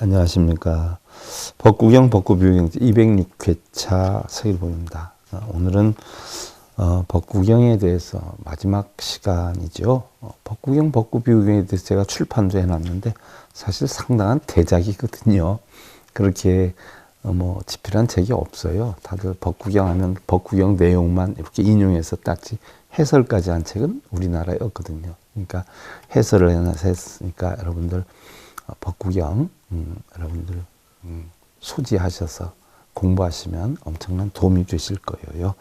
안녕하십니까. 법구경 법구비유경 206회차 서일보입니다. 오늘은 법구경에 대해서 마지막 시간이죠. 법구경 법구비유경에 대해서 제가 출판도 해놨는데 사실 상당한 대작이거든요. 그렇게 집필한 책이 없어요. 다들 법구경 하면 법구경 내용만 이렇게 인용해서 딱지 해설까지 한 책은 우리나라에 없거든요. 그러니까 해설을 해놔서 했으니까 여러분들 법구경 여러분들 소지하셔서 공부하시면 엄청난 도움이 되실 거예요.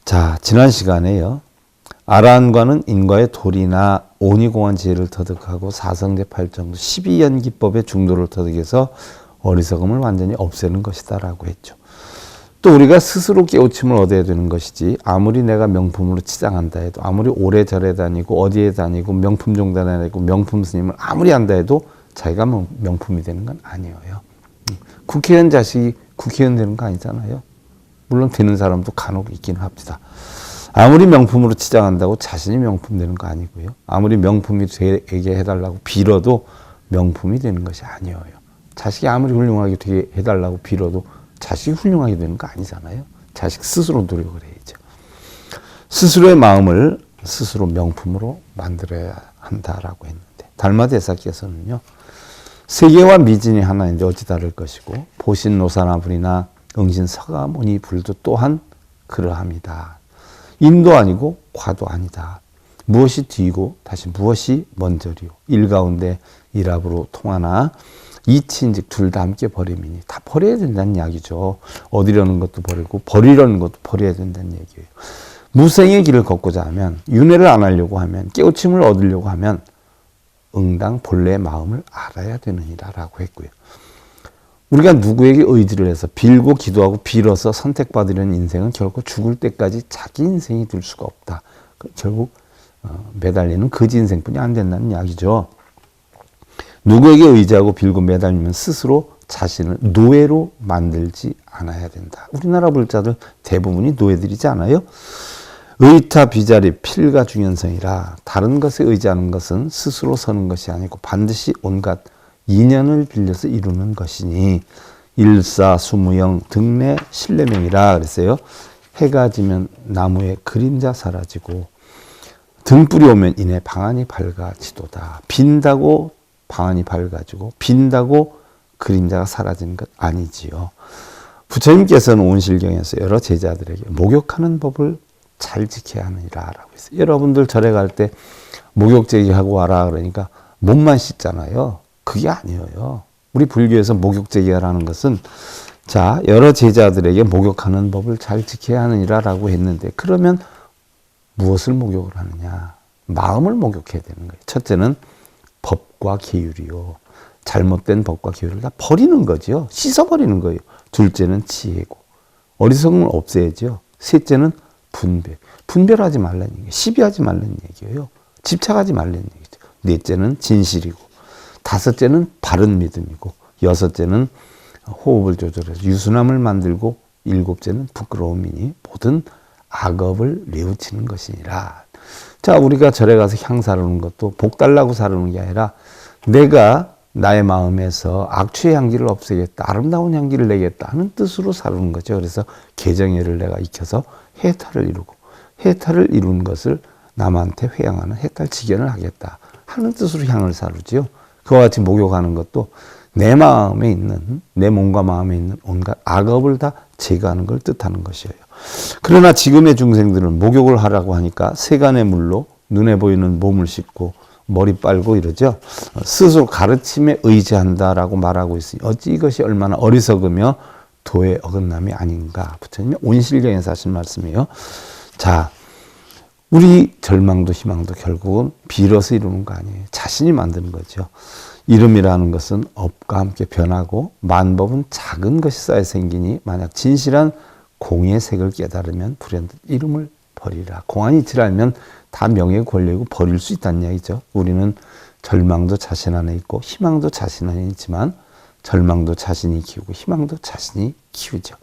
자, 지난 시간에요. 아라한과는 인과의 도리나 오니공한 지혜를 터득하고 사성제 8정도 12연기법의 중도를 터득해서 어리석음을 완전히 없애는 것이다 라고 했죠. 또 우리가 스스로 깨우침을 얻어야 되는 것이지 아무리 내가 명품으로 치장한다 해도 아무리 오래 절에 다니고 어디에 다니고 명품 종단에 다니고 명품 스님을 아무리 한다 해도 자기가 명품이 되는 건 아니에요. 국회의원 자식이 국회의원 되는 거 아니잖아요. 물론 되는 사람도 간혹 있긴 합니다. 아무리 명품으로 치장한다고 자신이 명품 되는 거 아니고요. 아무리 명품이 되게 해달라고 빌어도 명품이 되는 것이 아니에요. 자식이 아무리 훌륭하게 되게 해달라고 빌어도 자식이 훌륭하게 되는 거 아니잖아요. 자식 스스로 노력을 해야죠. 스스로의 마음을 스스로 명품으로 만들어야 한다라고 했는데 달마대사께서는요. 세계와 미진이 하나인데 어찌 다를 것이고 보신노사나불이나 응신서가모니 불도 또한 그러합니다. 인도 아니고 과도 아니다. 무엇이 뒤고 다시 무엇이 먼저리요. 일 가운데 일합으로 통하나 이치인즉 둘 다 함께 버림이니 다 버려야 된다는 이야기죠. 얻으려는 것도 버리고 버리려는 것도 버려야 된다는 얘기예요. 무생의 길을 걷고자 하면 윤회를 안 하려고 하면 깨우침을 얻으려고 하면 응당 본래의 마음을 알아야 되느니라 라고 했고요. 우리가 누구에게 의지를 해서 빌고 기도하고 빌어서 선택받으려는 인생은 결코 죽을 때까지 자기 인생이 될 수가 없다. 결국 매달리는 거지 인생뿐이 안 된다는 이야기죠. 누구에게 의지하고 빌고 매달리면 스스로 자신을 노예로 만들지 않아야 된다. 우리나라 불자들 대부분이 노예들이지 않아요? 의타 비자리 필가 중연성이라 다른 것에 의지하는 것은 스스로 서는 것이 아니고 반드시 온갖 인연을 빌려서 이루는 것이니 일사수무영 등내 신뢰명이라 그랬어요. 해가 지면 나무의 그림자 사라지고 등불이 오면 이내 방안이 밝아지도다. 빈다고 방안이 밝아지고 빈다고 그림자가 사라지는 것 아니지요. 부처님께서는 온실경에서 여러 제자들에게 목욕하는 법을 잘 지켜야 하느니라 라고 했어요. 여러분들 절에 갈 때 목욕제기하고 와라 그러니까 몸만 씻잖아요. 그게 아니에요. 우리 불교에서 목욕제기하라는 것은 자 여러 제자들에게 목욕하는 법을 잘 지켜야 하느니라 라고 했는데 그러면 무엇을 목욕을 하느냐. 마음을 목욕해야 되는 거예요. 첫째는 법과 계율이요. 잘못된 법과 계율을 다 버리는 거죠. 씻어버리는 거예요. 둘째는 지혜고 어리석음을 없애야죠. 셋째는 분별하지 말라는 얘기예요. 시비하지 말라는 얘기예요. 집착하지 말라는 얘기죠. 넷째는 진실이고 다섯째는 바른 믿음이고 여섯째는 호흡을 조절해서 유순함을 만들고 일곱째는 부끄러움이니 모든 악업을 뉘우치는 것이니라. 자, 우리가 절에 가서 향 사르는 것도 복 달라고 사르는 게 아니라 내가 나의 마음에서 악취의 향기를 없애겠다. 아름다운 향기를 내겠다 하는 뜻으로 사르는 거죠. 그래서 개정예를 내가 익혀서 해탈을 이루고 해탈을 이룬 것을 남한테 회양하는 해탈지견을 하겠다 하는 뜻으로 향을 사르지요. 그와 같이 목욕하는 것도 내 마음에 있는 내 몸과 마음에 있는 온갖 악업을 다 제거하는 걸 뜻하는 것이에요. 그러나 지금의 중생들은 목욕을 하라고 하니까 세간의 물로 눈에 보이는 몸을 씻고 머리 빨고 이러죠. 스스로 가르침에 의지한다라고 말하고 있으니 어찌 이것이 얼마나 어리석으며 도의 어긋남이 아닌가. 부처님이 온실경에서 하신 말씀이에요. 자, 우리 절망도 희망도 결국은 빌어서 이루는 거 아니에요. 자신이 만드는 거죠. 이름이라는 것은 업과 함께 변하고 만법은 작은 것이 쌓여 생기니 만약 진실한 공의 색을 깨달으면 불현듯 이름을 버리라. 공안이 이치를 알면 다 명예 권력이고 버릴 수 있다는 이야기죠. 우리는 절망도 자신 안에 있고 희망도 자신 안에 있지만 절망도 자신이 키우고 희망도 자신이 키우죠.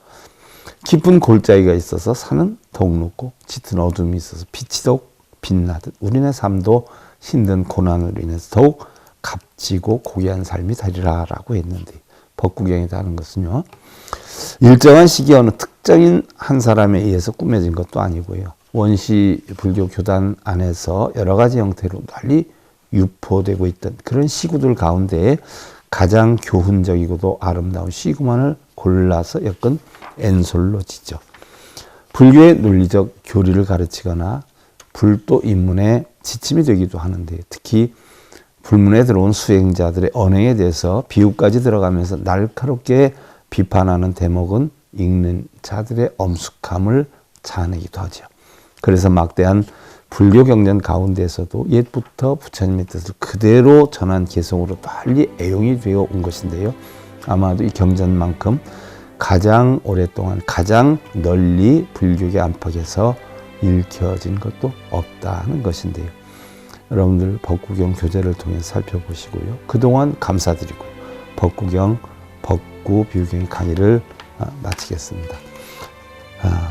깊은 골짜기가 있어서 산은 더욱 높고 짙은 어둠이 있어서 빛이 더욱 빛나듯 우리네 삶도 힘든 고난으로 인해서 더욱 값지고 고귀한 삶이 되리라라고 했는데 법구경이다 하는 것은요. 일정한 시기 어느 특정인 한 사람에 의해서 꾸며진 것도 아니고요. 원시 불교 교단 안에서 여러 가지 형태로 널리 유포되고 있던 그런 시구들 가운데 가장 교훈적이고도 아름다운 시구만을 골라서 엮은 엔솔로 지죠. 불교의 논리적 교리를 가르치거나 불도 입문에 지침이 되기도 하는데 특히 불문에 들어온 수행자들의 언행에 대해서 비유까지 들어가면서 날카롭게 비판하는 대목은 읽는 자들의 엄숙함을 자아내기도 하죠. 그래서 막대한 불교 경전 가운데에서도 옛부터 부처님의 뜻을 그대로 전한 개성으로 빨리 애용이 되어 온 것인데요. 아마도 이 경전만큼 가장 오랫동안 가장 널리 불교계 안팎에서 읽혀진 것도 없다는 것인데요. 여러분들 법구경 교재를 통해 살펴보시고요. 그동안 감사드리고요. 법구경, 법구비유경 강의를 마치겠습니다.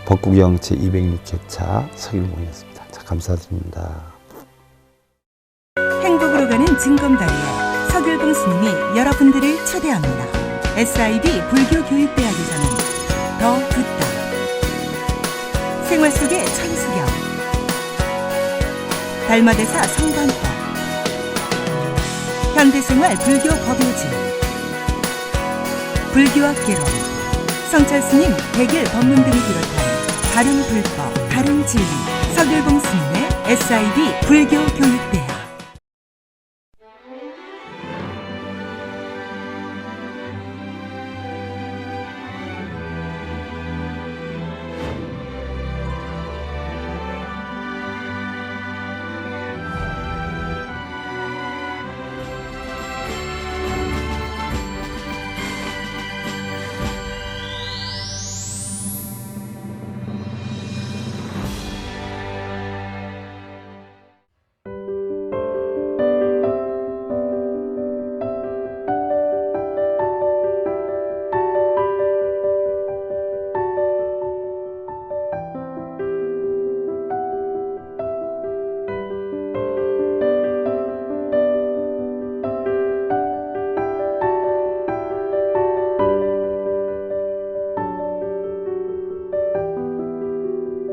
법구경 제206회차 서길봉이었습니다. 자, 감사드립니다. 행복으로 가는 징검다리에 서길봉 스님이 여러분들을 초대합니다. SIB 불교교육대학에서는 더 듣다, 생활 속의 천수경, 달마대사 성관법, 현대생활 불교 법요지, 불교학개론, 성찰스님 백일 법문 등을 비롯한 다른 불법, 다른 진리, 서길봉 스님의 SIB 불교교육대학.